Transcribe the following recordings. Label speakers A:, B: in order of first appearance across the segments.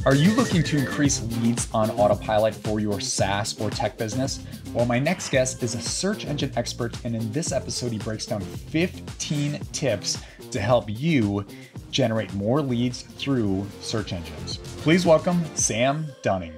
A: Are you looking to increase leads on autopilot for your SaaS or tech business? Well, my next guest is a search engine expert, and in this episode, he breaks down 15 tips to help you generate more leads through search engines. Please welcome Sam Dunning.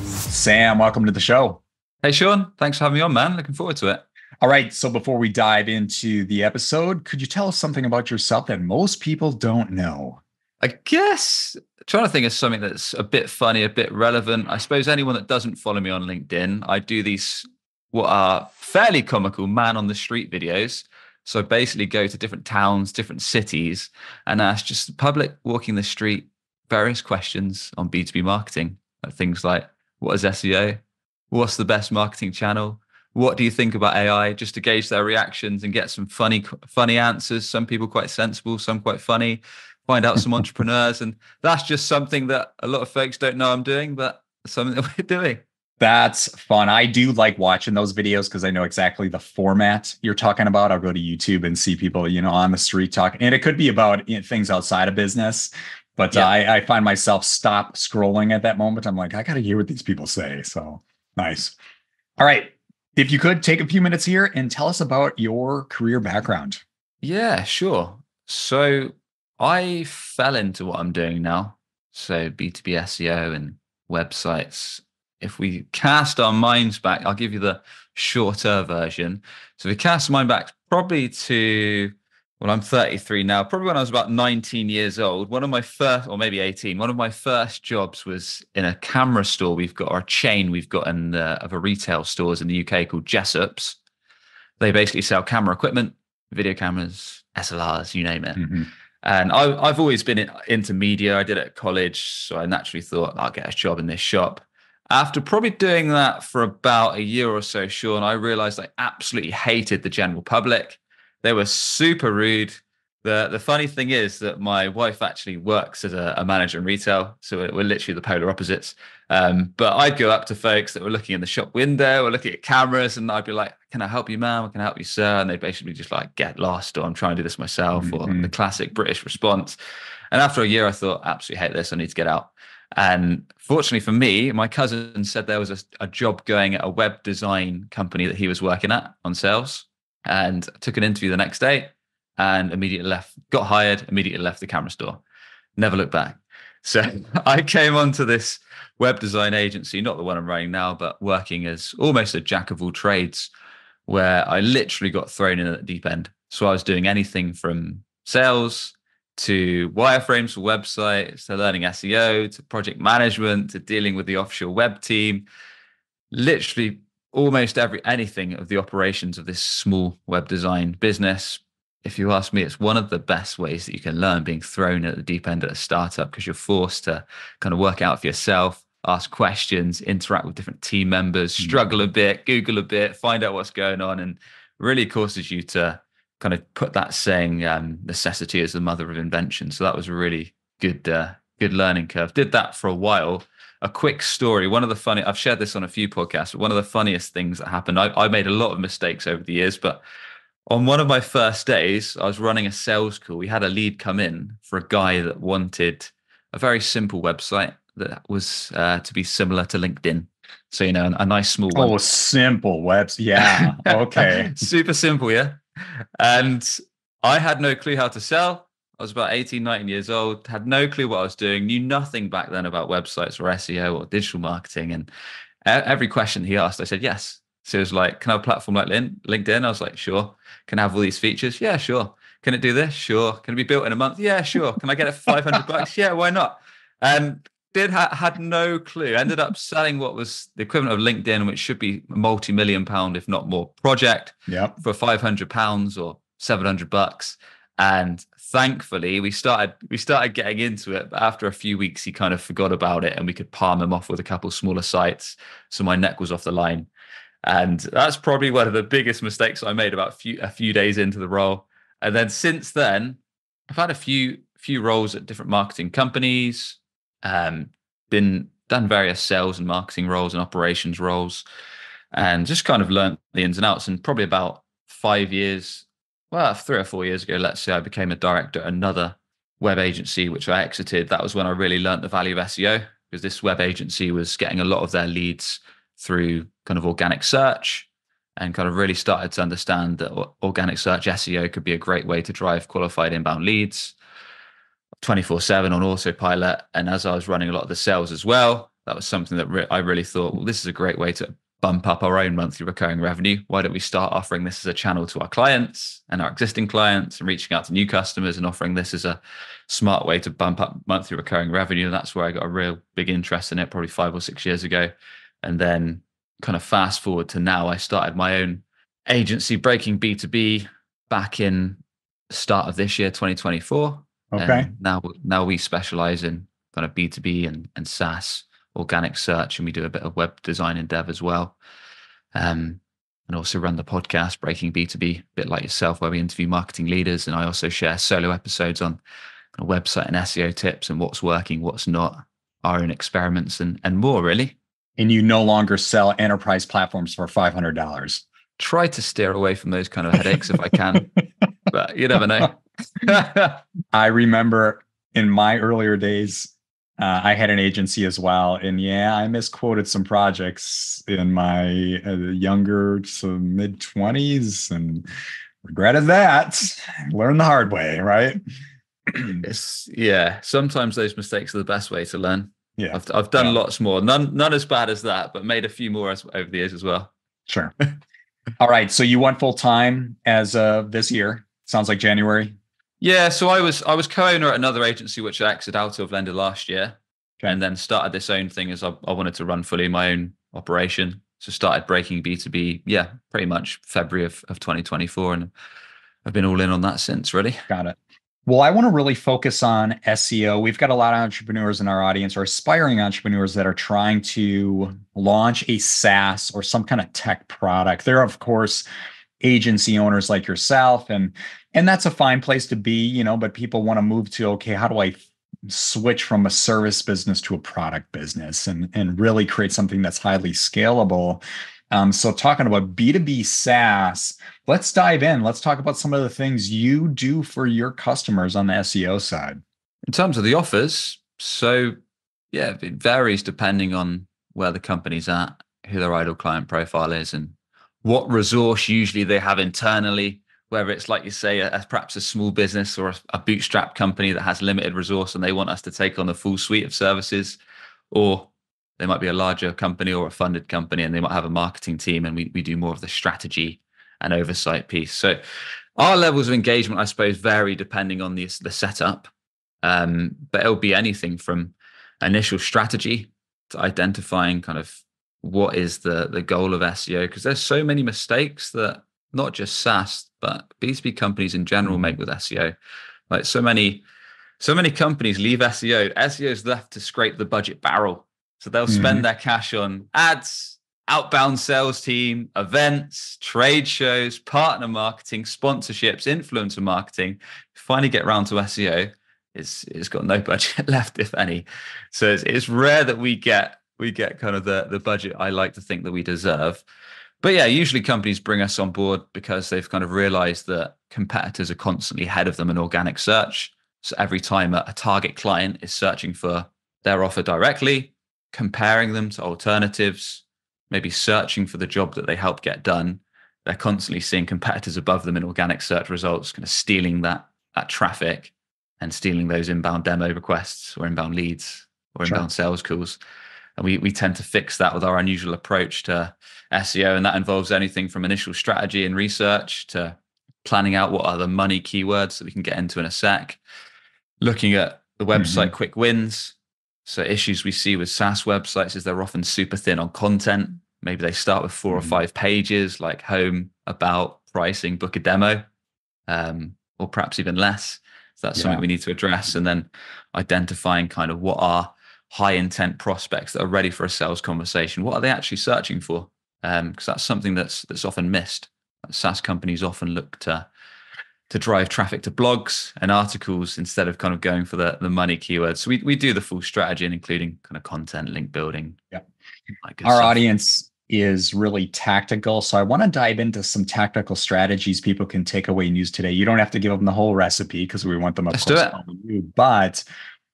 A: Sam, welcome to the show.
B: Hey, Sean. Thanks for having me on, man. Looking forward to it.
A: All right. So before we dive into the episode, could you tell us something about yourself that most people don't know?
B: I guess trying to think of something that's a bit funny, a bit relevant. I suppose anyone that doesn't follow me on LinkedIn, I do these what are fairly comical man on the street videos. So basically go to different towns, different cities, and ask just the public walking the street various questions on B2B marketing. Things like, what is SEO? What's the best marketing channel? What do you think about AI? Just to gauge their reactions and get some funny answers. Some people quite sensible, some quite funny. Find out some entrepreneurs. And that's just something that a lot of folks don't know I'm doing, but something that we're doing.
A: That's fun. I do like watching those videos because I know exactly the format you're talking about. I'll go to YouTube and see people, on the street talking. And it could be about things outside of business. But yeah. I find myself stop scrolling at that moment. I'm like, I got to hear what these people say. So nice. All right. If you could take a few minutes here and tell us about your career background.
B: Yeah, sure. So I fell into what I'm doing now. So B2B SEO and websites. If we cast our minds back, I'll give you the shorter version. So if we cast our mind back probably to, well, I'm 33 now, probably when I was about 19 years old, one of my first, or maybe 18, one of my first jobs was in a camera store or a chain we've got of a retail stores in the UK called Jessop's. They basically sell camera equipment, video cameras, SLRs, you name it. Mm-hmm. And I've always been into media. I did it at college, so I naturally thought I'll get a job in this shop. After probably doing that for about a year or so, Sean, I realized I absolutely hated the general public. They were super rude. The funny thing is that my wife actually works as a manager in retail, so we're literally the polar opposites. But I'd go up to folks that were looking in the shop window or looking at cameras, and I'd be like, "Can I help you, ma'am? Can I help you, sir?" And they basically just like, "Get lost," or "I'm trying to do this myself," or the classic British response. And after a year, I thought, "Absolutely hate this. I need to get out." And fortunately for me, my cousin said there was a job going at a web design company that he was working at on sales, and took an interview the next day and immediately left, got hired, immediately left the camera store, never looked back. So I came onto this web design agency, not the one I'm running now, but working as almost a jack of all trades, where I literally got thrown in at the deep end. So I was doing anything from sales to wireframes for websites, to learning SEO, to project management, to dealing with the offshore web team, literally almost anything of the operations of this small web design business. If you ask me, it's one of the best ways that you can learn, being thrown at the deep end at a startup, because you're forced to kind of work out for yourself, ask questions, interact with different team members, struggle a bit, Google a bit, find out what's going on, and really causes you to kind of put that saying, necessity is the mother of invention. So that was a really good learning curve. Did that for a while. A quick story. I've shared this on a few podcasts, but one of the funniest things that happened, I made a lot of mistakes over the years, but on one of my first days, I was running a sales call. We had a lead come in for a guy that wanted a very simple website that was to be similar to LinkedIn. So, a nice small one.
A: Oh, simple webs. Yeah. Okay.
B: Super simple. Yeah. And I had no clue how to sell. I was about 18, 19 years old, had no clue what I was doing, knew nothing back then about websites or SEO or digital marketing. And every question he asked, I said, yes. So it was like, can I have a platform like LinkedIn? I was like, sure. Can I have all these features? Yeah, sure. Can it do this? Sure. Can it be built in a month? Yeah, sure. Can I get it for $500? Yeah, why not? And had no clue. Ended up selling what was the equivalent of LinkedIn, which should be a multi-million pound, if not more, project for £500 or $700. And thankfully, we started getting into it. But after a few weeks, he kind of forgot about it, and we could palm him off with a couple smaller sites. So my neck was off the line. And that's probably one of the biggest mistakes I made about a few days into the role. And then since then, I've had a few roles at different marketing companies, done various sales and marketing roles and operations roles, and just kind of learned the ins and outs. And probably about 5 years well, 3 or 4 years ago, let's say, I became a director at another web agency, which I exited. That was when I really learned the value of SEO, because this web agency was getting a lot of their leads through kind of organic search, and kind of really started to understand that organic search SEO could be a great way to drive qualified inbound leads 24/7 on autopilot. And as I was running a lot of the sales as well, that was something that I really thought, well, this is a great way to bump up our own monthly recurring revenue. Why don't we start offering this as a channel to our clients and our existing clients, and reaching out to new customers and offering this as a smart way to bump up monthly recurring revenue? And that's where I got a real big interest in it, probably 5 or 6 years ago. And then kind of fast forward to now, I started my own agency, Breaking B2B, back in the start of this year, 2024.
A: Okay.
B: And now we specialize in kind of B2B and SaaS organic search, and we do a bit of web design and dev as well. And also run the podcast Breaking B2B, a bit like yourself, where we interview marketing leaders. And I also share solo episodes on kind of website and SEO tips and what's working, what's not, our own experiments and more, really.
A: And you no longer sell enterprise platforms for $500.
B: Try to steer away from those kind of headaches if I can, but you never know.
A: I remember in my earlier days, I had an agency as well. And yeah, I misquoted some projects in my younger to mid 20s and regretted that. Learned the hard way, right?
B: Yeah, sometimes those mistakes are the best way to learn.
A: Yeah,
B: I've done lots more, none as bad as that, but made a few more over the years as well.
A: Sure. All right. So you went full time as of this year. Sounds like January.
B: Yeah. So I was co-owner at another agency, which I exited out of end of last year. Okay. And then started this own thing as I wanted to run fully my own operation. So started Breaking B2B, yeah, pretty much February of 2024. And I've been all in on that since, really.
A: Got it. Well, I want to really focus on SEO. We've got a lot of entrepreneurs in our audience, or aspiring entrepreneurs, that are trying to launch a SaaS or some kind of tech product. There are, of course, agency owners like yourself, and that's a fine place to be, but people want to move to, okay, how do I switch from a service business to a product business and really create something that's highly scalable? So talking about B2B SaaS, let's dive in. Let's talk about some of the things you do for your customers on the SEO side.
B: In terms of the offers, so yeah, it varies depending on where the company's at, who their ideal client profile is, and what resource usually they have internally, whether it's, like you say, perhaps a small business or a bootstrap company that has limited resource and they want us to take on the full suite of services, or they might be a larger company or a funded company and they might have a marketing team, and we do more of the strategy and oversight piece. So our levels of engagement, I suppose, vary depending on the setup. But it'll be anything from initial strategy to identifying kind of what is the goal of SEO, because there's so many mistakes that not just SaaS, but B2B companies in general make with SEO. Like so many companies leave SEO. SEO is left to scrape the budget barrel. So they'll spend their cash on ads, outbound sales team, events, trade shows, partner marketing, sponsorships, influencer marketing. Finally get around to SEO, it's got no budget left, if any. So it's rare that we get kind of the budget I like to think that we deserve. But yeah, usually companies bring us on board because they've kind of realized that competitors are constantly ahead of them in organic search. So every time a target client is searching for their offer directly, comparing them to alternatives, maybe searching for the job that they help get done, they're constantly seeing competitors above them in organic search results, kind of stealing that traffic and stealing those inbound demo requests or inbound leads or inbound sales calls. And we tend to fix that with our unusual approach to SEO. And that involves anything from initial strategy and research to planning out what are the money keywords that we can get into in a sec, looking at the website quick wins. So issues we see with SaaS websites is they're often super thin on content. Maybe they start with 4 or 5 pages, like home, about, pricing, book a demo, or perhaps even less. So that's something we need to address. And then identifying kind of what are high intent prospects that are ready for a sales conversation. What are they actually searching for? Because that's something that's often missed. SaaS companies often look to drive traffic to blogs and articles instead of kind of going for the money keywords. So we do the full strategy, and including kind of content, link building.
A: Our audience is really tactical. So I want to dive into some tactical strategies people can take away and use today. You don't have to give them the whole recipe because we want them, of
B: Let's
A: course,
B: do it.
A: to follow you. But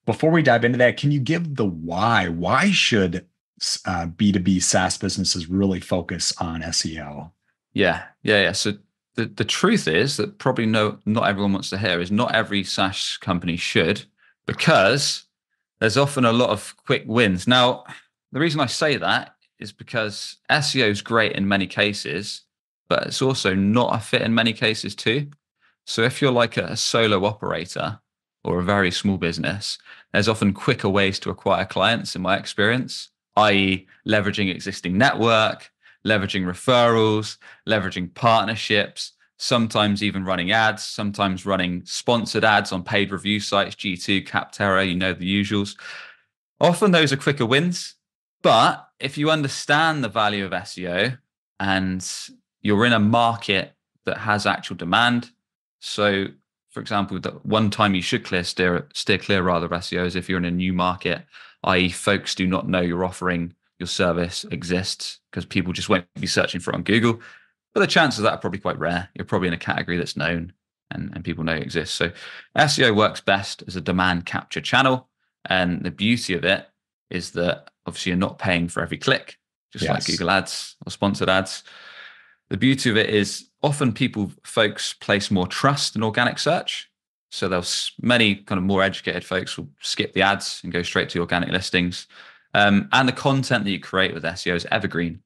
A: before we dive into that, can you give the why? Why should B2B SaaS businesses really focus on SEO?
B: Yeah. So the truth is that probably not everyone wants to hear is not every SaaS company should, because there's often a lot of quick wins. Now, the reason I say that is because SEO is great in many cases, but it's also not a fit in many cases too. So if you're like a solo operator or a very small business, there's often quicker ways to acquire clients in my experience, i.e. leveraging existing network, leveraging referrals, leveraging partnerships, sometimes even running ads, sometimes running sponsored ads on paid review sites, G2, Capterra, the usuals. Often those are quicker wins. But if you understand the value of SEO and you're in a market that has actual demand, so for example, the one time you should steer clear rather of SEO is if you're in a new market, i.e. folks do not know your offering, your service exists, because people just won't be searching for it on Google. But the chances of that are probably quite rare. You're probably in a category that's known and people know it exists. So SEO works best as a demand capture channel. And the beauty of it is that obviously you're not paying for every click, just like Google ads or sponsored ads. The beauty of it is often folks place more trust in organic search. So many kind of more educated folks will skip the ads and go straight to organic listings. And the content that you create with SEO is evergreen.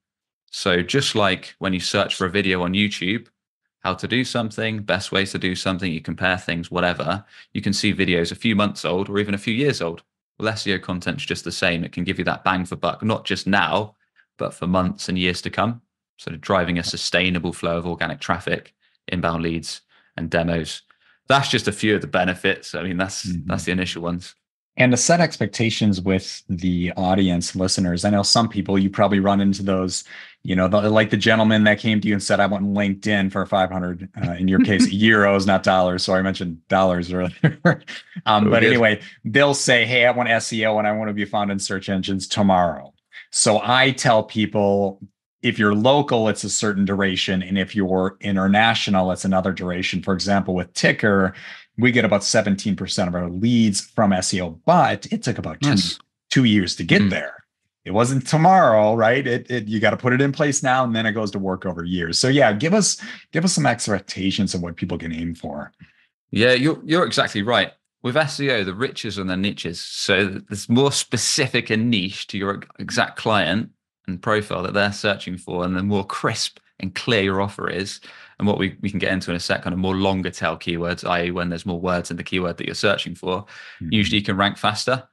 B: So just like when you search for a video on YouTube, how to do something, best ways to do something, you compare things, whatever, you can see videos a few months old or even a few years old. Well, SEO content's just the same. It can give you that bang for buck, not just now, but for months and years to come. So driving a sustainable flow of organic traffic, inbound leads, and demos. That's just a few of the benefits. I mean, that's the initial ones.
A: And to set expectations with the audience listeners, I know some people, you probably run into those, like the gentleman that came to you and said, I want LinkedIn for 500, in your case, euros, not dollars. So I mentioned dollars earlier. But anyway, they'll say, hey, I want SEO and I want to be found in search engines tomorrow. So I tell people, if you're local, it's a certain duration. And if you're international, it's another duration. For example, with TYKR, we get about 17% of our leads from SEO, but it took about two years to get there. It wasn't tomorrow, right? You got to put it in place now, and then it goes to work over years. So yeah, give us some expectations of what people can aim for.
B: Yeah, you're exactly right. With SEO, the riches are the niches. So there's more specific and niche to your exact client and profile that they're searching for, and the more crisp and clear your offer is. And what we can get into in a sec, kind of more longer tail keywords, i.e. when there's more words in the keyword that you're searching for, usually you can rank faster.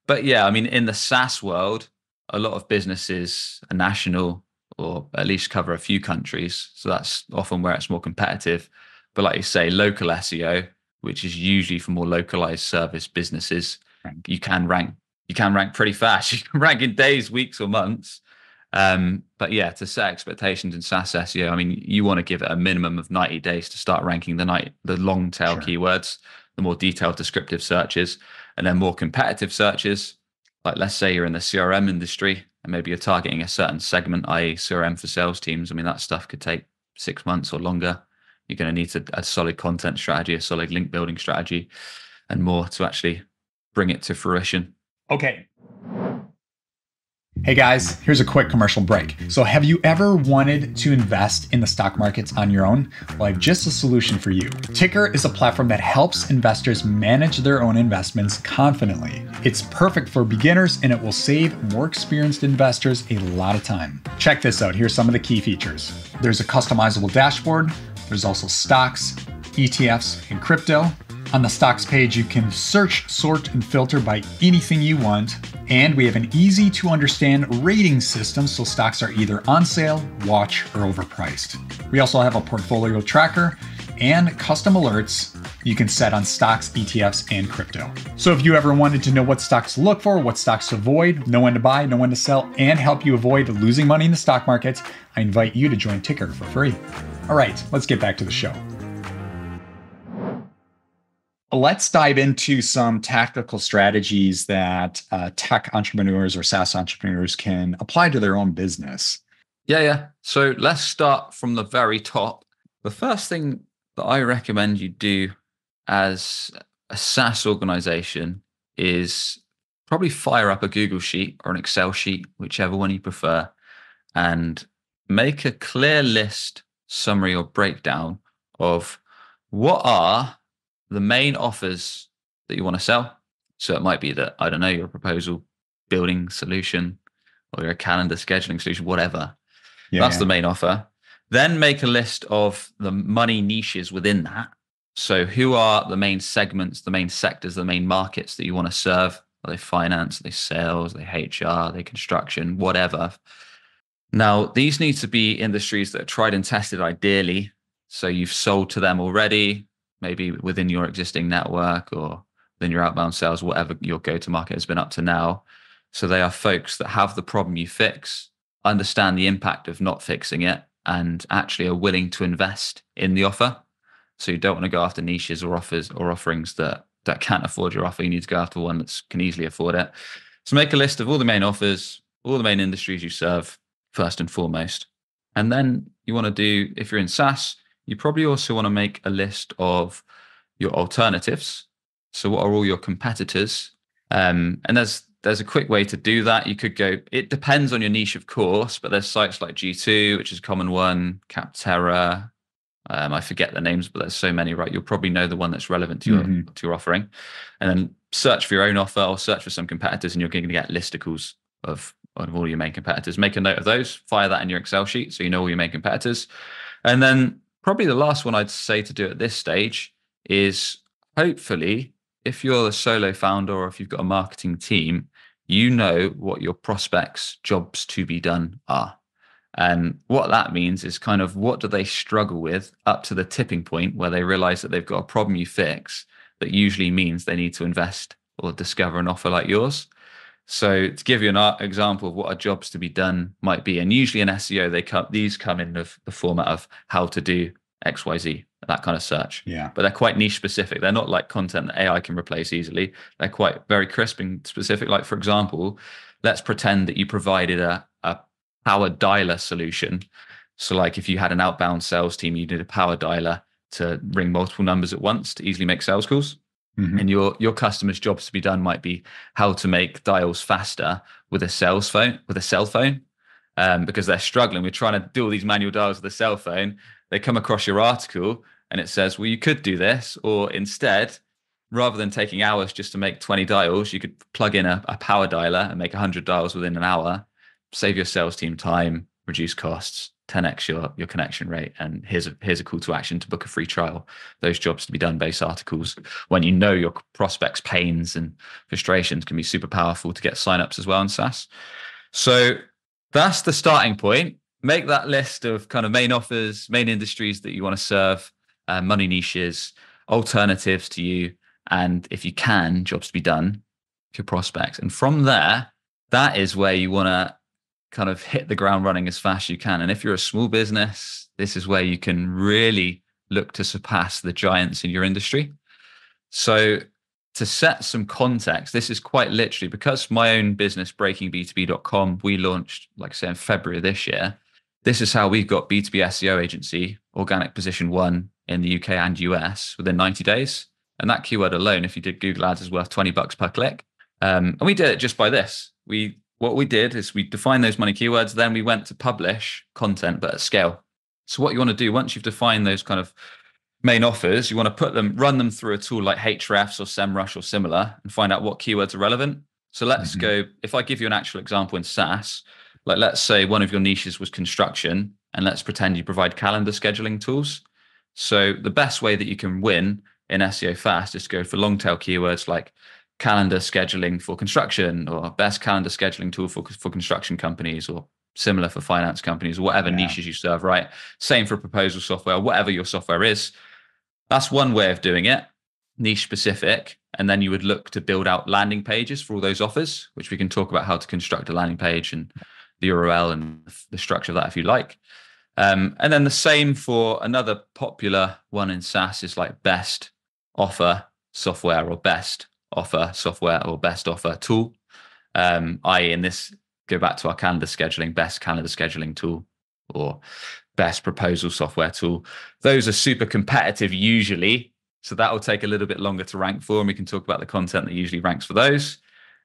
B: But yeah, I mean, in the SaaS world, a lot of businesses are national or at least cover a few countries. So that's often where it's more competitive. But like you say, local SEO, which is usually for more localized service businesses, you can rank pretty fast. You can rank in days, weeks, or months. But yeah, to set expectations in SaaS SEO, I mean, you want to give it a minimum of 90 days to start ranking the long tail keywords, the more detailed descriptive searches, and then more competitive searches. Like let's say you're in the CRM industry and maybe you're targeting a certain segment, i.e. CRM for sales teams. I mean, that stuff could take 6 months or longer. You're going to need a solid content strategy, a solid link building strategy, and more to actually bring it to fruition.
A: Okay. Hey guys, here's a quick commercial break. So have you ever wanted to invest in the stock markets on your own? Well, I have just a solution for you. TYKR is a platform that helps investors manage their own investments confidently. It's perfect for beginners and it will save more experienced investors a lot of time. Check this out. Here's some of the key features. There's a customizable dashboard. There's also stocks, ETFs, and crypto. On the stocks page, you can search, sort, and filter by anything you want. And we have an easy to understand rating system, so stocks are either on sale, watch, or overpriced. We also have a portfolio tracker and custom alerts you can set on stocks, ETFs, and crypto. So if you ever wanted to know what stocks to look for, what stocks to avoid, know when to buy, know when to sell, and help you avoid losing money in the stock markets, I invite you to join TYKR for free. All right, let's get back to the show. Let's dive into some tactical strategies that tech entrepreneurs or SaaS entrepreneurs can apply to their own business.
B: Yeah. So let's start from the very top. The first thing that I recommend you do as a SaaS organization is probably fire up a Google sheet or an Excel sheet, whichever one you prefer, and make a clear list, summary, or breakdown of what are the main offers that you want to sell. So it might be that, I don't know, your proposal building solution or your calendar scheduling solution, whatever. That's the main offer. Then make a list of the money niches within that. So who are the main segments, the main sectors, the main markets that you want to serve? Are they finance? Are they sales? Are they HR? Are they construction? Whatever. Now, these need to be industries that are tried and tested ideally. So you've sold to them already, maybe within your existing network or within your outbound sales, whatever your go-to-market has been up to now. So they are folks that have the problem you fix, understand the impact of not fixing it, and actually are willing to invest in the offer. So you don't want to go after niches or offers or offerings that can't afford your offer. You need to go after one that can easily afford it. So make a list of all the main offers, all the main industries you serve, first and foremost. And then you want to do, if you're in SaaS, you probably also want to make a list of your alternatives. So what are all your competitors? And there's a quick way to do that. You could go, it depends on your niche, of course, but there's sites like G2, which is a common one, Capterra. I forget the names, but there's so many, right? You'll probably know the one that's relevant to your offering. And then search for your own offer or search for some competitors, and you're going to get listicles of all your main competitors. Make a note of those, fire that in your Excel sheet so you know all your main competitors. And then probably the last one I'd say to do at this stage is, hopefully, if you're a solo founder or if you've got a marketing team, you know what your prospects' jobs to be done are. And what that means is kind of, what do they struggle with up to the tipping point where they realize that they've got a problem you fix that usually means they need to invest or discover an offer like yours. So to give you an example of what a jobs to be done might be, and usually in SEO, these come in the format of how to do XYZ, that kind of search.
A: Yeah.
B: But they're quite niche specific. They're not like content that AI can replace easily. They're quite very crisp and specific. Like, for example, let's pretend that you provided a power dialer solution. So like if you had an outbound sales team, you did a power dialer to ring multiple numbers at once to easily make sales calls. And your customers' jobs to be done might be how to make dials faster with a cell phone, because they're struggling. We're trying to do all these manual dials with a cell phone. They come across your article and it says, well, you could do this, or instead, rather than taking hours just to make 20 dials, you could plug in a power dialer and make 100 dials within an hour, save your sales team time, reduce costs, 10x your connection rate, and here's a call to action to book a free trial. Those jobs to be done based articles, when you know your prospects' pains and frustrations, can be super powerful to get signups as well in SaaS. So that's the starting point. Make that list of kind of main offers, main industries that you want to serve, money niches, alternatives to you, and if you can, jobs to be done to your prospects. And from there, that is where you want to kind of hit the ground running as fast as you can. And if you're a small business, this is where you can really look to surpass the giants in your industry. So to set some context, this is quite literally because my own business, breakingb2b.com, we launched, like I said, in February of this year. This is how we got B2B SEO agency, organic position 1 in the UK and US within 90 days. And that keyword alone, if you did Google ads, is worth $20 per click. And we did it just by this. What we did is we defined those money keywords, then we went to publish content, but at scale. So what you want to do, once you've defined those kind of main offers, you want to run them through a tool like Hrefs or SEMrush or similar and find out what keywords are relevant. So let's go, if I give you an actual example in SaaS, like let's say one of your niches was construction, and let's pretend you provide calendar scheduling tools. So the best way that you can win in SEO fast is to go for long tail keywords like calendar scheduling for construction, or best calendar scheduling tool for construction companies, or similar for finance companies, or whatever niches you serve, right? Same for proposal software, whatever your software is. That's one way of doing it, niche specific. And then you would look to build out landing pages for all those offers, which we can talk about how to construct a landing page and the URL and the structure of that if you like. And then the same for another popular one in SaaS is like best offer software, or best offer software, or best offer tool. In this, go back to our calendar scheduling, best calendar scheduling tool or best proposal software tool. Those are super competitive usually. So that will take a little bit longer to rank for, and we can talk about the content that usually ranks for those.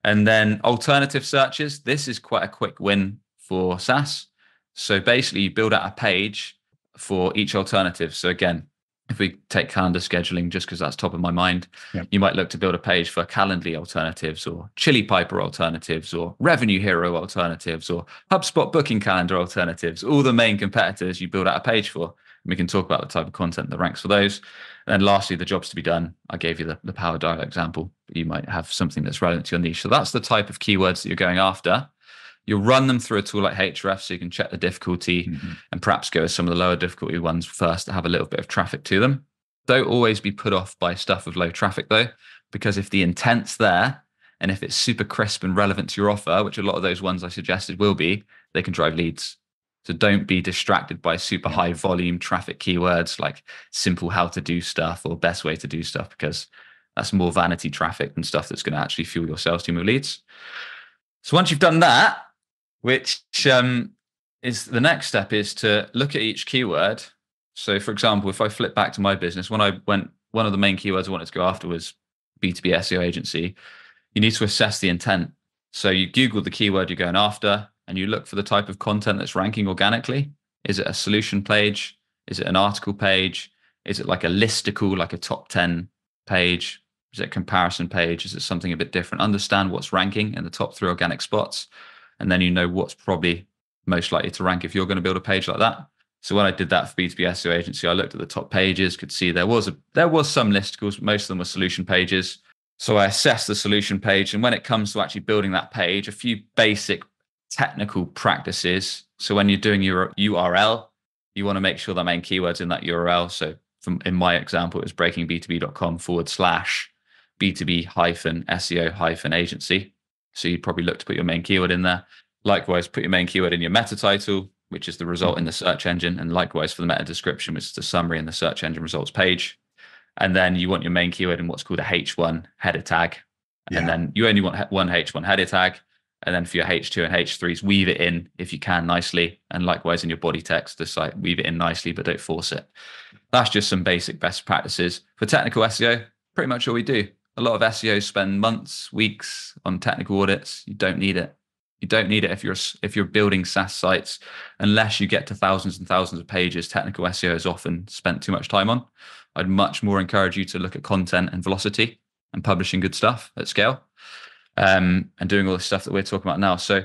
B: And then alternative searches. This is quite a quick win for SaaS. So basically you build out a page for each alternative. So again, if we take calendar scheduling, just because that's top of my mind, you might look to build a page for Calendly alternatives, or Chili Piper alternatives, or Revenue Hero alternatives, or HubSpot booking calendar alternatives, all the main competitors you build out a page for. And we can talk about the type of content that ranks for those. And lastly, the jobs to be done. I gave you the Power Dial example. You might have something that's relevant to your niche. So that's the type of keywords that you're going after. You'll run them through a tool like Href, so you can check the difficulty and perhaps go with some of the lower difficulty ones first to have a little bit of traffic to them. Don't always be put off by stuff with low traffic though, because if the intent's there and if it's super crisp and relevant to your offer, which a lot of those ones I suggested will be, they can drive leads. So don't be distracted by super high volume traffic keywords like simple how to do stuff or best way to do stuff, because that's more vanity traffic than stuff that's going to actually fuel your sales team with leads. So once you've done that, which is the next step, is to look at each keyword. So for example, if I flip back to my business, one of the main keywords I wanted to go after was B2B SEO agency. You need to assess the intent. So you Google the keyword you're going after and you look for the type of content that's ranking organically. Is it a solution page? Is it an article page? Is it like a listicle, like a top 10 page? Is it a comparison page? Is it something a bit different? Understand what's ranking in the top 3 organic spots. And then you know what's probably most likely to rank if you're going to build a page like that. So when I did that for B2B SEO agency, I looked at the top pages, could see there was some listicles, but most of them were solution pages. So I assessed the solution page. And when it comes to actually building that page, a few basic technical practices. So when you're doing your URL, you want to make sure the main keywords in that URL. So in my example, it was breakingb2b.com/B2B-SEO-agency. So you'd probably look to put your main keyword in there. Likewise, put your main keyword in your meta title, which is the result in the search engine. And likewise for the meta description, which is the summary in the search engine results page. And then you want your main keyword in what's called a H1 header tag. And then you only want one H1 header tag. And then for your H2 and H3s, weave it in if you can nicely. And likewise in your body text, the site, weave it in nicely, but don't force it. That's just some basic best practices. For technical SEO, pretty much all we do. A lot of SEOs spend months, weeks on technical audits. You don't need it. You don't need it if you're building SaaS sites, unless you get to thousands and thousands of pages. Technical SEO is often spent too much time on. I'd much more encourage you to look at content and velocity and publishing good stuff at scale, and doing all the stuff that we're talking about now. So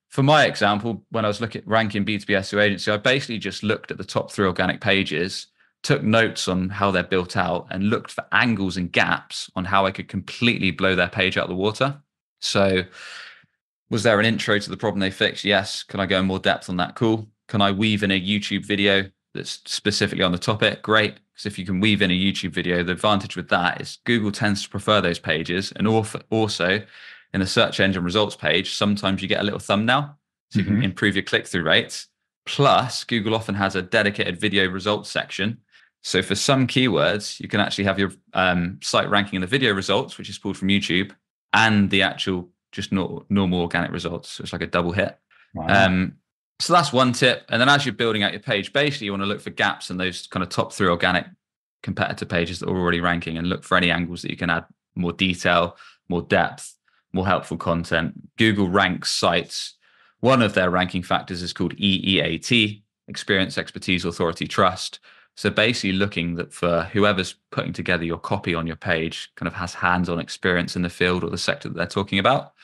B: for my example, when I was looking at ranking B2B SEO agency, I basically just looked at the top 3 organic pages, took notes on how they're built out, and looked for angles and gaps on how I could completely blow their page out of the water. So was there an intro to the problem they fixed? Yes. Can I go in more depth on that? Cool. Can I weave in a YouTube video that's specifically on the topic? Great. Because if you can weave in a YouTube video, the advantage with that is Google tends to prefer those pages. And also in the search engine results page, sometimes you get a little thumbnail, so you can improve your click-through rates. Plus, Google often has a dedicated video results section. So for some keywords, you can actually have your site ranking in the video results, which is pulled from YouTube, and the actual just normal organic results. So it's like a double hit. Wow. So that's one tip. And then as you're building out your page, basically you want to look for gaps in those kind of top 3 organic competitor pages that are already ranking, and look for any angles that you can add more detail, more depth, more helpful content. Google ranks sites. One of their ranking factors is called EEAT, Experience, Expertise, Authority, Trust. So basically looking that for whoever's putting together your copy on your page kind of has hands-on experience in the field or the sector that they're talking about.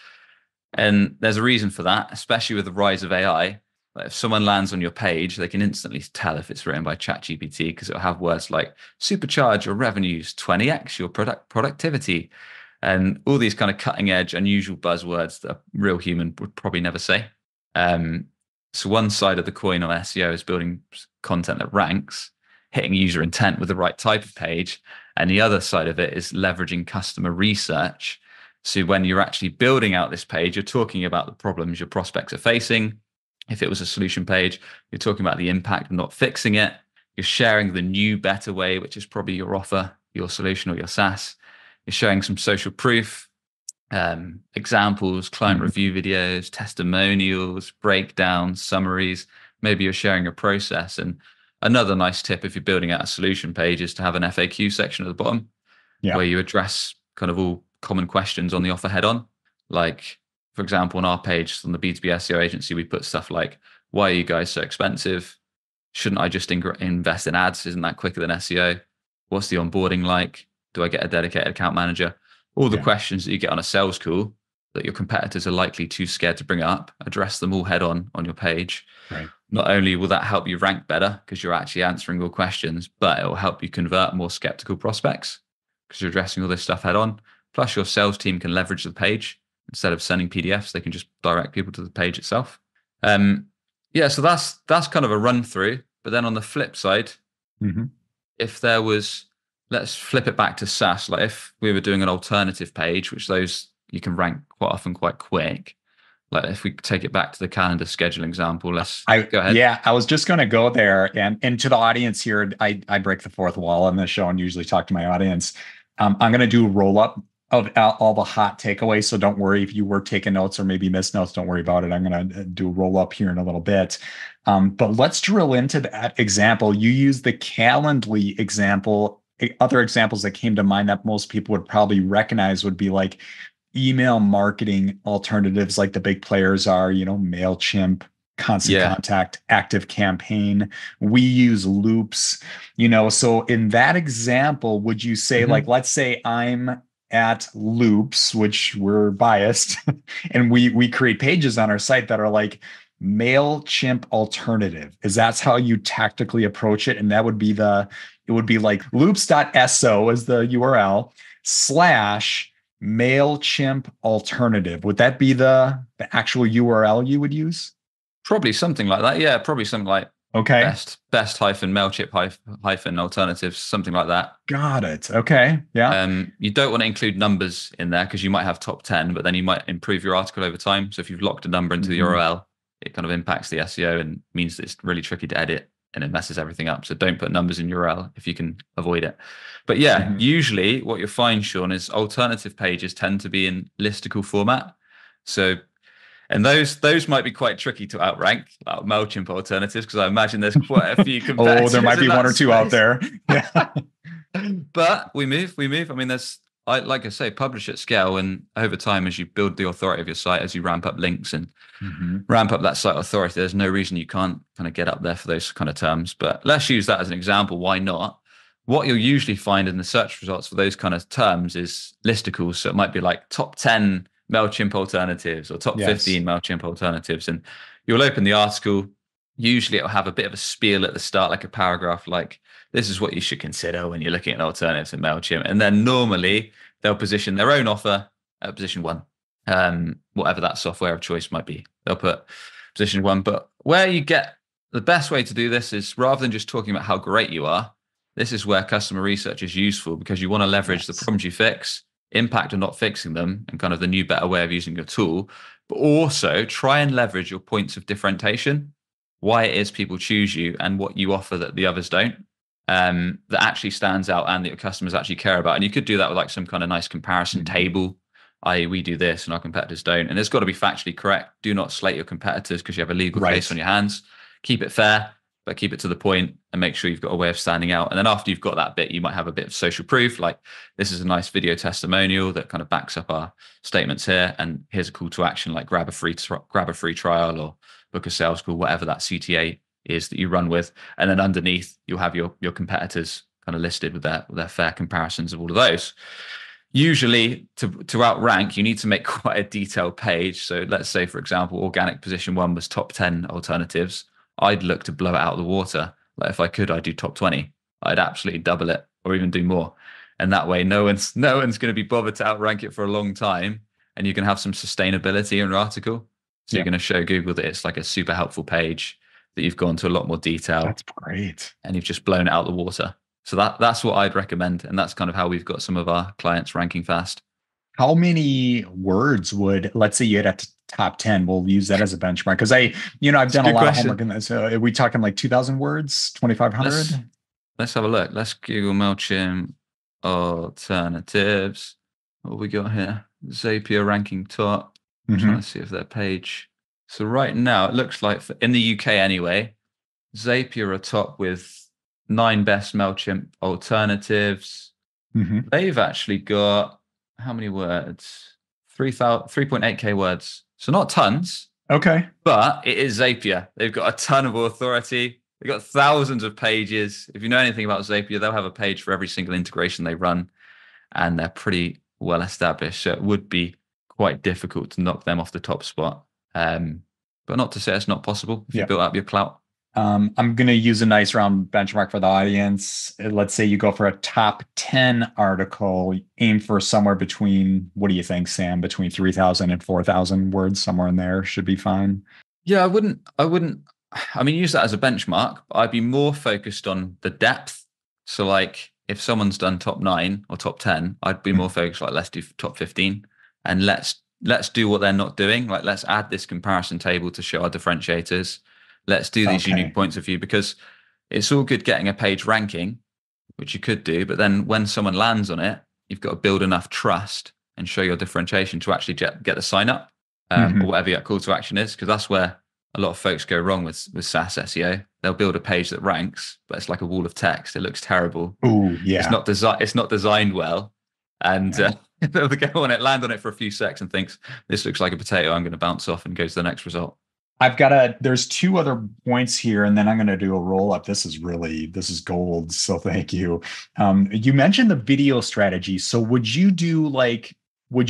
B: And there's a reason for that, especially with the rise of AI. Like if someone lands on your page, they can instantly tell if it's written by ChatGPT, because it'll have words like supercharge your revenues, 20x your productivity, and all these kind of cutting edge, unusual buzzwords that a real human would probably never say. So one side of the coin on SEO is building content that ranks, hitting user intent with the right type of page. And the other side of it is leveraging customer research. So when you're actually building out this page, you're talking about the problems your prospects are facing. If it was a solution page, you're talking about the impact of not fixing it. You're sharing the new, better way, which is probably your offer, your solution, or your SaaS. You're showing some social proof, examples, client review videos, testimonials, breakdowns, summaries, maybe you're sharing a process. And another nice tip if you're building out a solution page is to have an FAQ section at the bottom where you address kind of all common questions on the offer head on. Like, for example, on our page on the B2B SEO agency, we put stuff like, why are you guys so expensive? Shouldn't I just invest in ads? Isn't that quicker than SEO? What's the onboarding like? Do I get a dedicated account manager? All the questions that you get on a sales call that your competitors are likely too scared to bring up, address them all head on your page.
A: Right.
B: Not only will that help you rank better because you're actually answering all questions, but it will help you convert more skeptical prospects because you're addressing all this stuff head on. Plus, your sales team can leverage the page. Instead of sending PDFs, they can just direct people to the page itself. So that's kind of a run through. But then on the flip side, if there was, let's flip it back to SaaS. Like if we were doing an alternative page, which those you can rank quite often quite quick. Like if we take it back to the calendar schedule example, let's go ahead.
A: Yeah, I was just going to go there. And to the audience here, I break the fourth wall on this show and usually talk to my audience. I'm going to do a roll up of all the hot takeaways. So don't worry if you were taking notes or maybe missed notes, don't worry about it. I'm going to do a roll up here in a little bit. But let's drill into that example. You use the Calendly example. Other examples that came to mind that most people would probably recognize would be like email marketing alternatives, like the big players are, MailChimp, Constant Contact, Active Campaign. We use Loops, so in that example, would you say like, let's say I'm at Loops, which we're biased, and we create pages on our site that are like MailChimp alternative. Is that's how you tactically approach it? And that would be it would be like loops.so as the URL / MailChimp alternative. Would that be the actual URL you would use?
B: Probably something like that. Yeah, probably something like best hyphen MailChimp hyphen alternatives, something like that.
A: Got it. Okay. Yeah.
B: You don't want to include numbers in there because you might have top 10, but then you might improve your article over time. So if you've locked a number into the URL, it kind of impacts the SEO and means that it's really tricky to edit and it messes everything up. So don't put numbers in URL if you can avoid it. But usually what you'll find, Sean, is alternative pages tend to be in listicle format. So, and those might be quite tricky to outrank, like MailChimp alternatives, because I imagine there's quite a few competitors.
A: There might be one or two out there. Yeah.
B: But we move. I mean, like I say, publish at scale, and over time, as you build the authority of your site, as you ramp up links and ramp up that site authority, there's no reason you can't kind of get up there for those kind of terms. But let's use that as an example. Why not? What you'll usually find in the search results for those kind of terms is listicles. So it might be like top 10 MailChimp alternatives or top 15 MailChimp alternatives. And you'll open the article. Usually it'll have a bit of a spiel at the start, like a paragraph, like this is what you should consider when you're looking at alternatives in MailChimp. And then normally they'll position their own offer at position 1, whatever that software of choice might be. They'll put position 1. But where you get the best way to do this is rather than just talking about how great you are, this is where customer research is useful because you want to leverage the problems you fix, impact of not fixing them, and kind of the new, better way of using your tool, but also try and leverage your points of differentiation, why it is people choose you and what you offer that the others don't, that actually stands out and that your customers actually care about. And you could do that with like some kind of nice comparison table, i.e. we do this and our competitors don't. And it's got to be factually correct. Do not slate your competitors because you have a legal case on your hands. Keep it fair, but keep it to the point and make sure you've got a way of standing out. And then after you've got that bit, you might have a bit of social proof. Like this is a nice video testimonial that kind of backs up our statements here. And here's a call to action, like grab a free trial or book a sales call, whatever that CTA is that you run with. And then underneath you'll have your competitors kind of listed with their fair comparisons of all of those. Usually to outrank, you need to make quite a detailed page. So let's say, for example, organic position 1 was top 10 alternatives. I'd look to blow it out of the water. Like if I could, I'd do top 20. I'd absolutely double it or even do more. And that way, no one's going to be bothered to outrank it for a long time. And you can have some sustainability in your article. So you're going to show Google that it's like a super helpful page, that you've gone to a lot more detail.
A: That's great.
B: And you've just blown it out of the water. So that's what I'd recommend. And that's kind of how we've got some of our clients ranking fast.
A: How many words would, let's say you had a top 10, we'll use that as a benchmark. Because I've done a lot of homework in this. Are we talking like 2,000 words, 2,500?
B: Let's have a look. Let's Google MailChimp alternatives. What have we got here? Zapier ranking top. I'm trying to see if their page. So right now it looks like in the UK anyway, Zapier are top with 9 best MailChimp alternatives.
A: Mm-hmm.
B: They've actually got how many words? 3.8K words. So not tons,
A: Okay.
B: but it is Zapier. They've got a ton of authority. They've got thousands of pages. If you know anything about Zapier, they'll have a page for every single integration they run, and they're pretty well established. So it would be quite difficult to knock them off the top spot. But not to say it's not possible if you built up your clout.
A: I'm going to use a nice round benchmark for the audience. Let's say you go for a top 10 article, aim for somewhere between, what do you think, Sam? Between 3,000 and 4,000 words, somewhere in there should be fine.
B: Yeah, I wouldn't, use that as a benchmark, but I'd be more focused on the depth. So like if someone's done top 9 or top 10, I'd be more focused, like, let's do top 15 and let's do what they're not doing. Like, let's add this comparison table to show our differentiators. Let's do these unique points of view, because it's all good getting a page ranking, which you could do, but then when someone lands on it, you've got to build enough trust and show your differentiation to actually get the sign up, or whatever your call to action is, because that's where a lot of folks go wrong with SaaS SEO. They'll build a page that ranks, but it's like a wall of text. It looks terrible.
A: Oh, yeah.
B: It's not designed well, and they'll go on it, land on it for a few seconds, and thinks this looks like a potato. I'm going to bounce off and go to the next result.
A: There's 2 other points here, and then I'm going to do a roll up. This is gold. So thank you. You mentioned the video strategy. So would you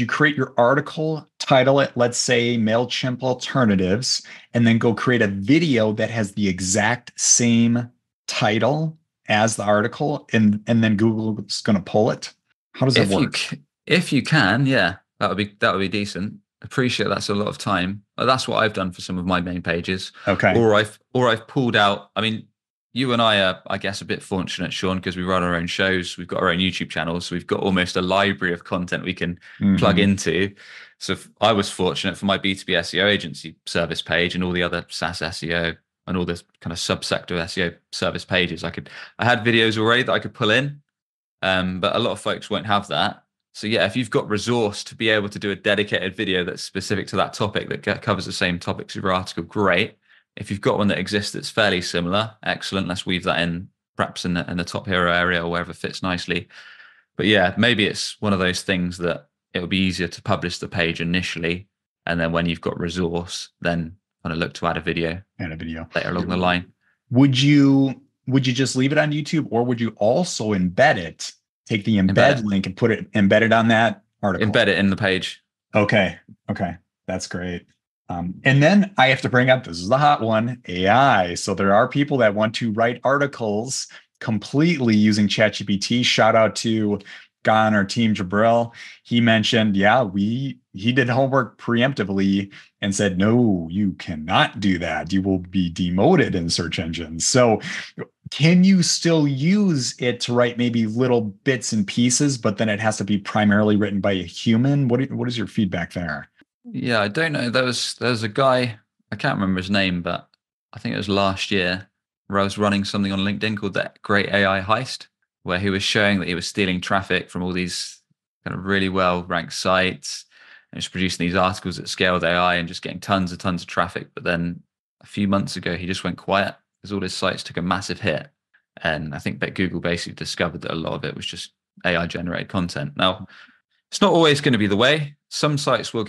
A: create your article, title it, let's say MailChimp alternatives, and then go create a video that has the exact same title as the article, and then Google's going to pull it? How does that work?
B: If you can, yeah, that would be decent. Appreciate that's a lot of time. That's what I've done for some of my main pages.
A: Okay.
B: Or I've pulled out. I mean, you and I are, I guess, a bit fortunate, Sean, because we run our own shows. We've got our own YouTube channels. So we've got almost a library of content we can plug into. So I was fortunate for my B2B SEO agency service page and all the other SaaS SEO and all this kind of subsector SEO service pages. I had videos already that I could pull in, but a lot of folks won't have that. So yeah, if you've got resource to be able to do a dedicated video that's specific to that topic, that covers the same topics of your article, great. If you've got one that exists that's fairly similar, excellent. Let's weave that in, perhaps in the top hero area or wherever fits nicely. But yeah, maybe it's one of those things that it would be easier to publish the page initially, and then when you've got resource, then kind of look to add a video later along the line.
A: Would you just leave it on YouTube, or would you also embed it? Take the embed link and put it embedded on that article.
B: Embed it in the page.
A: Okay. That's great. And then I have to bring up, this is the hot one, AI. So there are people that want to write articles completely using ChatGPT. Shout out to guy on our team, Jabril. He mentioned, he did homework preemptively and said, no, you cannot do that. You will be demoted in search engines. So can you still use it to write maybe little bits and pieces, but then it has to be primarily written by a human? What is your feedback there?
B: Yeah, I don't know. There was a guy, I can't remember his name, but I think it was last year, where I was running something on LinkedIn called that Great AI Heist, where he was showing that he was stealing traffic from all these kind of really well-ranked sites and was producing these articles that scaled AI and just getting tons of traffic. But then a few months ago, he just went quiet because all his sites took a massive hit. And I think that Google basically discovered that a lot of it was just AI-generated content. Now, it's not always going to be the way. Some sites will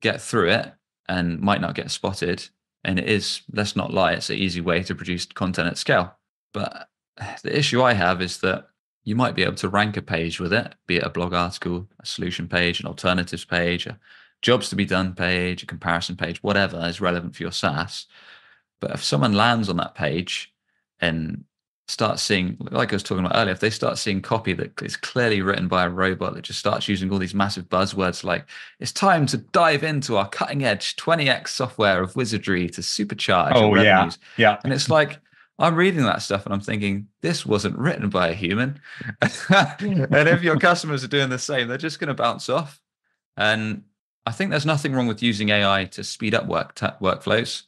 B: get through it and might not get spotted. And it is, let's not lie, it's an easy way to produce content at scale. But the issue I have is that you might be able to rank a page with it, be it a blog article, a solution page, an alternatives page, a jobs to be done page, a comparison page, whatever is relevant for your SaaS. But if someone lands on that page and starts seeing, like I was talking about earlier, if they start seeing copy that is clearly written by a robot that just starts using all these massive buzzwords like, it's time to dive into our cutting edge 20x software of wizardry to supercharge our revenues.
A: Yeah.
B: And it's like, I'm reading that stuff and I'm thinking, this wasn't written by a human. And if your customers are doing the same, they're just going to bounce off. And I think there's nothing wrong with using AI to speed up workflows.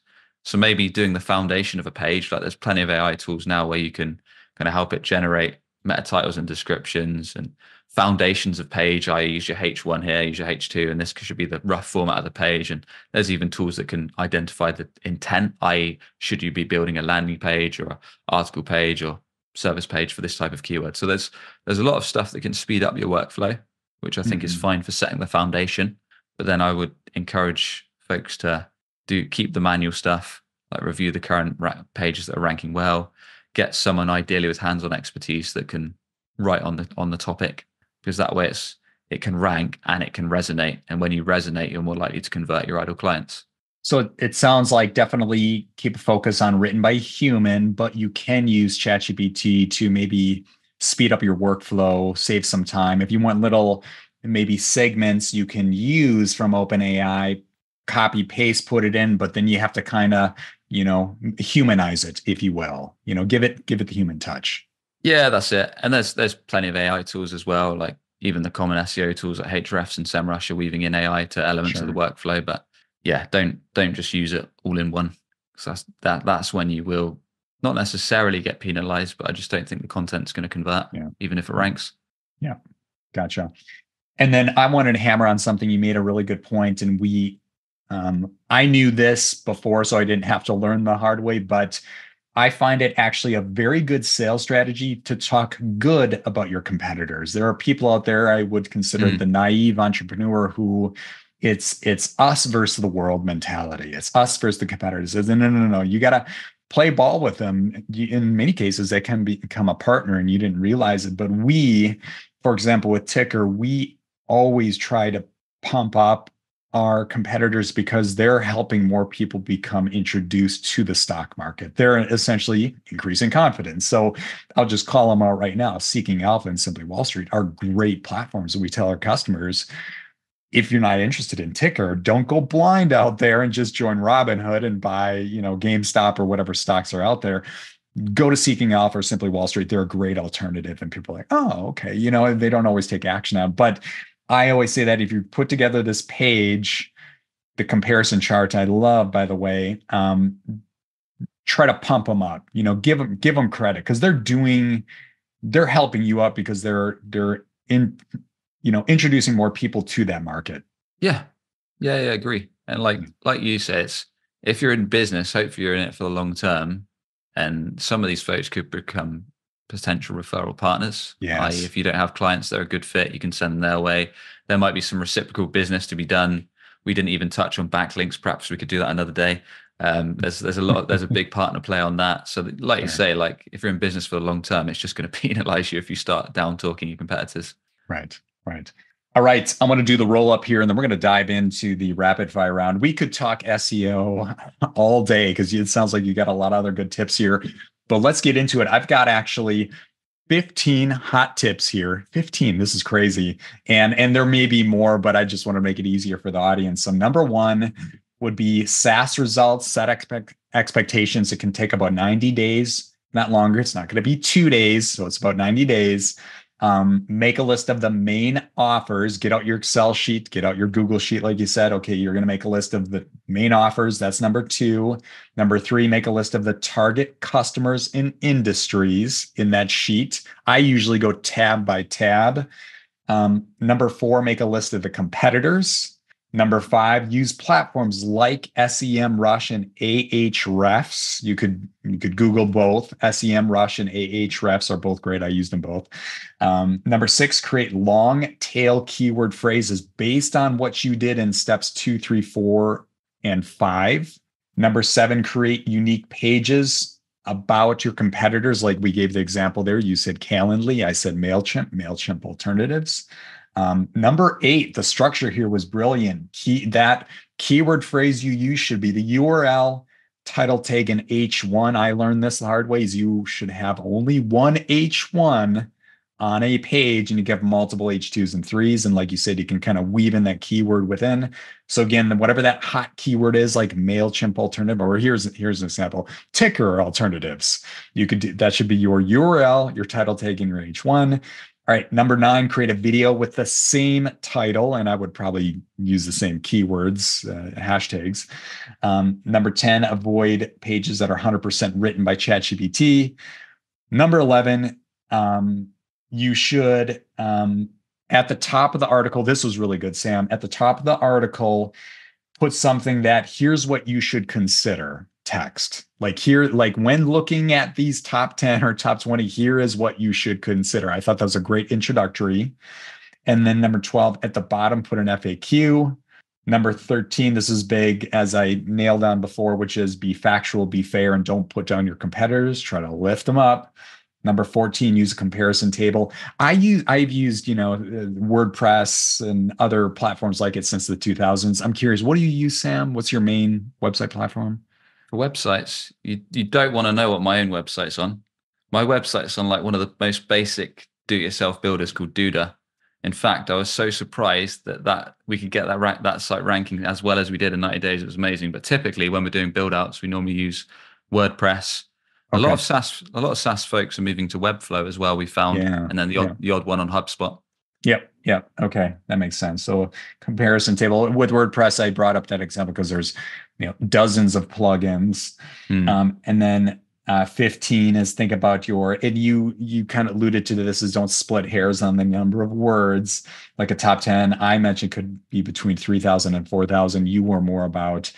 B: So maybe doing the foundation of a page, like there's plenty of AI tools now where you can kind of help it generate meta titles and descriptions and foundations of page. I use your H1 here, use your H2, and this should be the rough format of the page. And there's even tools that can identify the intent, i.e., should you be building a landing page or an article page or service page for this type of keyword. So there's a lot of stuff that can speed up your workflow, which I think is fine for setting the foundation. But then I would encourage folks to keep the manual stuff, like review the current pages that are ranking well, get someone ideally with hands-on expertise that can write on the topic, because that way it can rank and it can resonate. And when you resonate, you're more likely to convert your ideal clients.
A: So it sounds like definitely keep a focus on written by human, but you can use ChatGPT to maybe speed up your workflow, save some time. If you want little maybe segments you can use from OpenAI, copy, paste, put it in, but then you have to kind of, humanize it, if you will, give it the human touch.
B: Yeah, that's it. And there's plenty of AI tools as well, like even the common SEO tools like Ahrefs and SEMrush are weaving in AI to elements of the workflow. But yeah, don't just use it all in one, because that's when you will not necessarily get penalized, but I just don't think the content's going to convert, even if it ranks.
A: Yeah, gotcha. And then I wanted to hammer on something. You made a really good point, and I knew this before, so I didn't have to learn the hard way, but I find it actually a very good sales strategy to talk good about your competitors. There are people out there I would consider the naive entrepreneur who it's us versus the world mentality. It's us versus the competitors. No. You got to play ball with them. In many cases, they can become a partner and you didn't realize it. But we, for example, with TYKR, we always try to pump up our competitors because they're helping more people become introduced to the stock market. They're essentially increasing confidence. So I'll just call them out right now. Seeking Alpha and Simply Wall Street are great platforms that we tell our customers, if you're not interested in TYKR, don't go blind out there and just join Robinhood and buy, GameStop or whatever stocks are out there. Go to Seeking Alpha or Simply Wall Street. They're a great alternative. And people are like, oh, okay. They don't always take action on. But I always say that if you put together this page, the comparison chart, I love, by the way, try to pump them up, give them credit, because they're helping you up because they're introducing more people to that market.
B: Yeah, agree. And like you said, if you're in business, hopefully you're in it for the long term. And some of these folks could become potential referral partners.
A: Yes.
B: If you don't have clients that are a good fit, you can send them their way. There might be some reciprocal business to be done. We didn't even touch on backlinks. Perhaps we could do that another day. There's a big partner play on that. So like you say, like if you're in business for the long term, it's just going to penalize you if you start down talking your competitors.
A: Right. All right. I'm going to do the roll up here, and then we're going to dive into the rapid fire round. We could talk SEO all day because it sounds like you got a lot of other good tips here, but let's get into it. I've got actually 15 hot tips here. 15. This is crazy. And there may be more, but I just want to make it easier for the audience. So number one would be SaaS results, set expectations. It can take about 90 days, not longer. It's not going to be 2 days. So it's about 90 days. Make a list of the main offers, get out your Excel sheet, get out your Google sheet. Like you said, okay, you're going to make a list of the main offers. That's number 2. Number 3, make a list of the target customers in industries in that sheet. I usually go tab by tab. Number 4, make a list of the competitors. Number 5, use platforms like SEMrush and Ahrefs. You could Google both. SEMrush and Ahrefs are both great. I use them both. Number 6, create long tail keyword phrases based on what you did in steps 2, 3, 4, and 5. Number 7, create unique pages about your competitors. Like we gave the example there. You said Calendly. I said MailChimp alternatives. Number 8, the structure here was brilliant. That keyword phrase you use should be the URL, title tag, and H1. I learned this the hard way. Is you should have only one H1 on a page, and you have multiple H2s and 3s. And like you said, you can kind of weave in that keyword within. So again, whatever that hot keyword is, like MailChimp alternative, or here's an example, TYKR alternatives. You could do that. Should be your URL, your title tag, and your H1. All right, number 9, create a video with the same title, and I would probably use the same keywords, hashtags. Number 10, avoid pages that are 100% written by ChatGPT. Number 11, you should At the top of the article, this was really good, Sam. At the top of the article, put something that here's what you should consider text. Like here, like when looking at these top 10 or top 20, here is what you should consider. I thought that was a great introductory. And then number 12 at the bottom, put an FAQ. Number 13, this is big, as I nailed down before, which is be factual, be fair, and don't put down your competitors. Try to lift them up. Number 14, use a comparison table. I've used, WordPress and other platforms like it since the 2000s. I'm curious, what do you use, Sam? What's your main website platform?
B: For websites, you don't want to know what my own website's on. My website's on like one of the most basic do-it-yourself builders called Duda. In fact, I was so surprised that we could get that site ranking as well as we did in 90 days. It was amazing. But typically, when we're doing build outs, we normally use WordPress. A lot of SaaS folks are moving to Webflow as well, we found, and then the odd one on HubSpot.
A: Yep. Okay, that makes sense. So comparison table with WordPress, I brought up that example because there's dozens of plugins, and then 15 is think about and you kind of alluded to this, is don't split hairs on the number of words. Like a top 10 I mentioned could be between 3,000 and 4,000. You were more about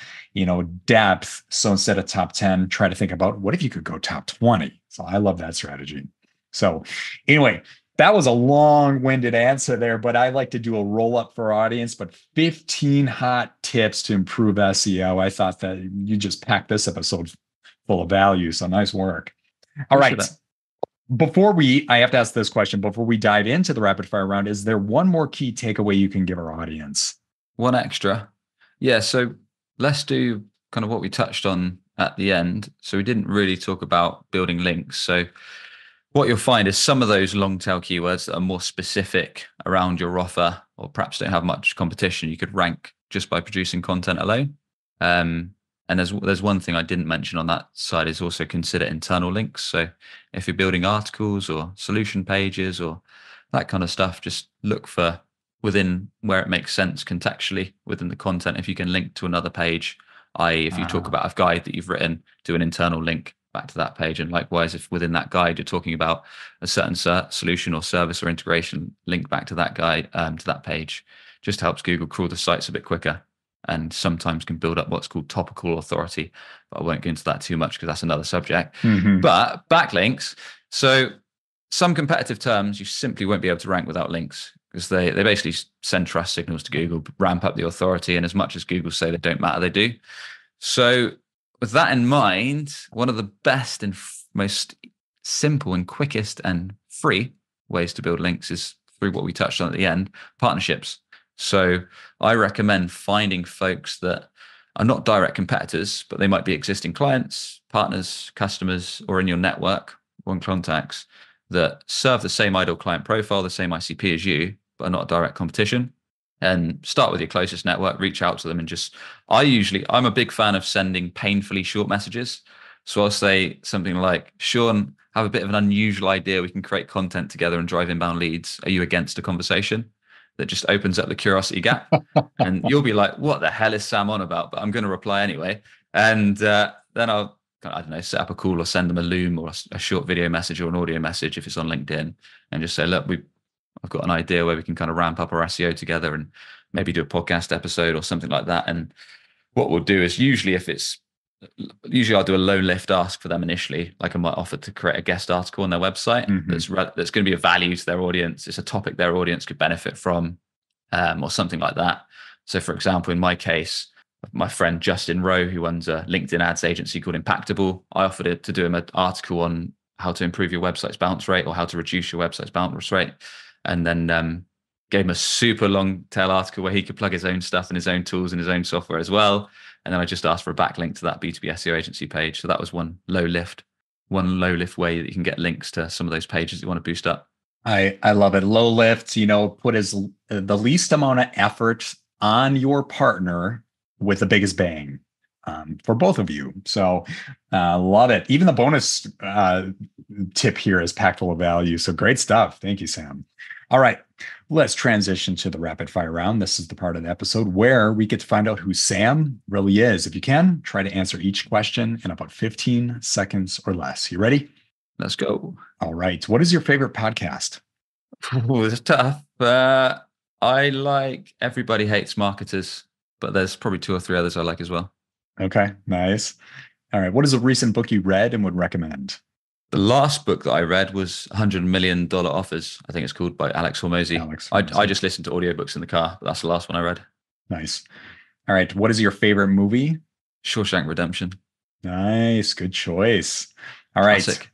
A: depth. So instead of top 10, try to think about what if you could go top 20. So I love that strategy. So anyway, that was a long-winded answer there, but I like to do a roll-up for our audience. But 15 hot tips to improve SEO. I thought that you just packed this episode full of value. So nice work. All right. I have to ask this question before we dive into the rapid fire round. Is there one more key takeaway you can give our audience?
B: One extra. Yeah. So let's do kind of what we touched on at the end. So we didn't really talk about building links. So what you'll find is some of those long tail keywords that are more specific around your offer, or perhaps don't have much competition, you could rank just by producing content alone. And there's one thing I didn't mention on that side is also consider internal links. So if you're building articles or solution pages or that kind of stuff, just look for within where it makes sense contextually within the content. If you can link to another page, i.e. if you talk about a guide that you've written, do an internal link back to that page. And likewise, if within that guide, you're talking about a certain solution or service or integration, link back to that guide, to that page. Just helps Google crawl the sites a bit quicker, and sometimes can build up what's called topical authority. But I won't go into that too much because that's another subject. But backlinks. So some competitive terms, you simply won't be able to rank without links, because they basically send trust signals to Google, ramp up the authority. And as much as Google say they don't matter, they do. So with that in mind, one of the best and most simple and quickest and free ways to build links is through what we touched on at the end, partnerships. So I recommend finding folks that are not direct competitors, but they might be existing clients, partners, customers, or in your network, or contacts that serve the same ideal client profile, the same ICP as you, but are not a direct competition. And start with your closest network, reach out to them, and I'm a big fan of sending painfully short messages. So I'll say something like, Sean, have a bit of an unusual idea. We can create content together and drive inbound leads. Are you against a conversation? That just opens up the curiosity gap. And you'll be like, what the hell is Sam on about? But I'm going to reply anyway. And then I'll, I don't know, set up a call or send them a Loom or a short video message or an audio message if it's on LinkedIn, and just say, look, I've got an idea where we can kind of ramp up our SEO together and maybe do a podcast episode or something like that. And what we'll do is usually I'll do a low lift ask for them initially. Like I might offer to create a guest article on their website that's going to be of value to their audience. It's a topic their audience could benefit from, or something like that. So for example, in my case, my friend Justin Rowe, who runs a LinkedIn ads agency called Impactable, I offered to do him an article on how to improve your website's bounce rate or how to reduce your website's bounce rate. And then gave him a super long tail article where he could plug his own stuff and his own tools and his own software as well. And then I just asked for a backlink to that B2B SEO agency page. So that was one low lift way that you can get links to some of those pages you want to boost up.
A: I love it. Low lift, put the least amount of effort on your partner with the biggest bang for both of you. So love it. Even the bonus tip here is packed full of value. So great stuff. Thank you, Sam. All right, let's transition to the rapid fire round. This is the part of the episode where we get to find out who Sam really is. If you can, try to answer each question in about 15 seconds or less. You ready?
B: Let's go.
A: All right. What is your favorite podcast?
B: Oh, it's tough. But I like Everybody Hates Marketers, but there's probably 2 or 3 others I like as well.
A: Okay, nice. All right. What is a recent book you read and would recommend?
B: The last book that I read was $100 Million Offers. I think it's called, by Alex Hormozy.
A: Alex
B: I
A: Hormozy.
B: just listened to audiobooks in the car, but that's the last one I read.
A: Nice. All right. What is your favorite movie?
B: Shawshank Redemption.
A: Nice. Good choice. All right.
B: Classic.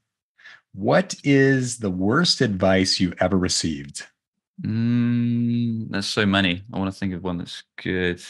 A: What is the worst advice you ever received?
B: There's so many. I want to think of one that's good.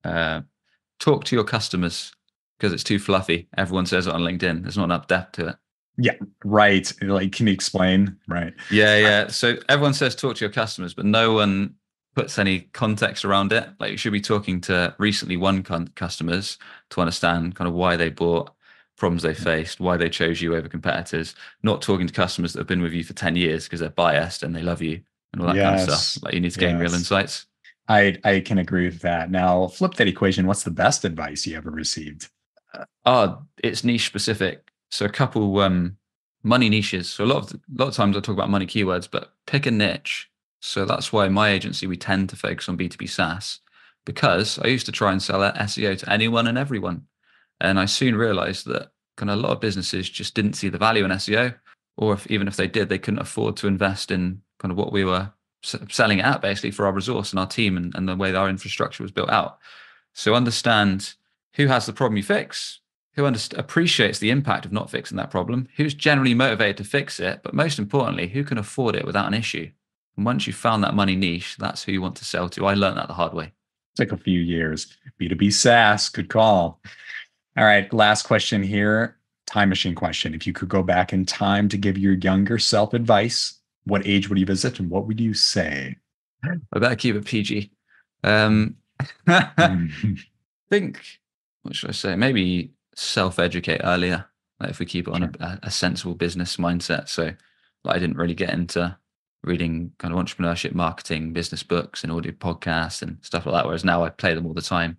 B: Talk to your customers, because it's too fluffy. Everyone says it on LinkedIn. There's not enough depth to it.
A: Yeah, right. Like, can you explain? Right.
B: Yeah. So everyone says talk to your customers, but no one puts any context around it. Like, you should be talking to recently won customers to understand kind of why they bought, problems they faced, why they chose you over competitors, not talking to customers that have been with you for 10 years because they're biased and they love you and all that kind of stuff. Like, you need to gain real insights.
A: I can agree with that. Now, flip that equation. What's the best advice you ever received?
B: It's niche specific. So a couple money niches. So a lot of times I talk about money keywords, but pick a niche. So that's why my agency, we tend to focus on B2B SaaS, because I used to try and sell SEO to anyone and everyone. And I soon realized that kind of a lot of businesses just didn't see the value in SEO, or even if they did, they couldn't afford to invest in kind of what we were selling it at, basically, for our resource and our team and the way that our infrastructure was built out. So understand who has the problem you fix, who appreciates the impact of not fixing that problem, who's generally motivated to fix it, but most importantly, who can afford it without an issue. And once you've found that money niche, that's who you want to sell to. I learned that the hard way.
A: Took a few years. B2B SaaS, good call. All right, last question here. Time machine question. If you could go back in time to give your younger self advice, what age would you visit and what would you say?
B: I better keep it PG. Think, what should I say? Maybe self-educate earlier. Like, if we keep it on a sensible business mindset. So like, I didn't really get into reading kind of entrepreneurship, marketing, business books and audio podcasts and stuff like that. Whereas now I play them all the time.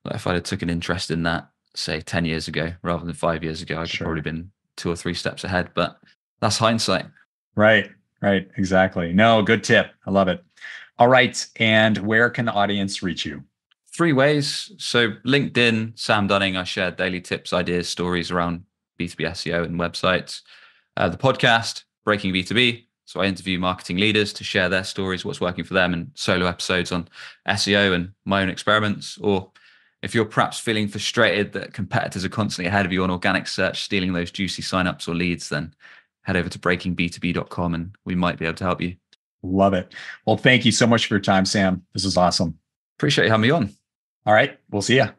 B: Like, if I'd have took an interest in that, say 10 years ago, rather than 5 years ago, I'd have probably been 2 or 3 steps ahead, but that's hindsight.
A: Right. Exactly. No, good tip. I love it. All right. And where can the audience reach you?
B: 3 ways. So LinkedIn, Sam Dunning, I share daily tips, ideas, stories around B2B SEO and websites. The podcast, Breaking B2B. So I interview marketing leaders to share their stories, what's working for them, and solo episodes on SEO and my own experiments. Or if you're perhaps feeling frustrated that competitors are constantly ahead of you on organic search, stealing those juicy signups or leads, then head over to breakingb2b.com and we might be able to help you.
A: Love it. Well, thank you so much for your time, Sam. This is awesome.
B: Appreciate you having me on.
A: All right. We'll see ya.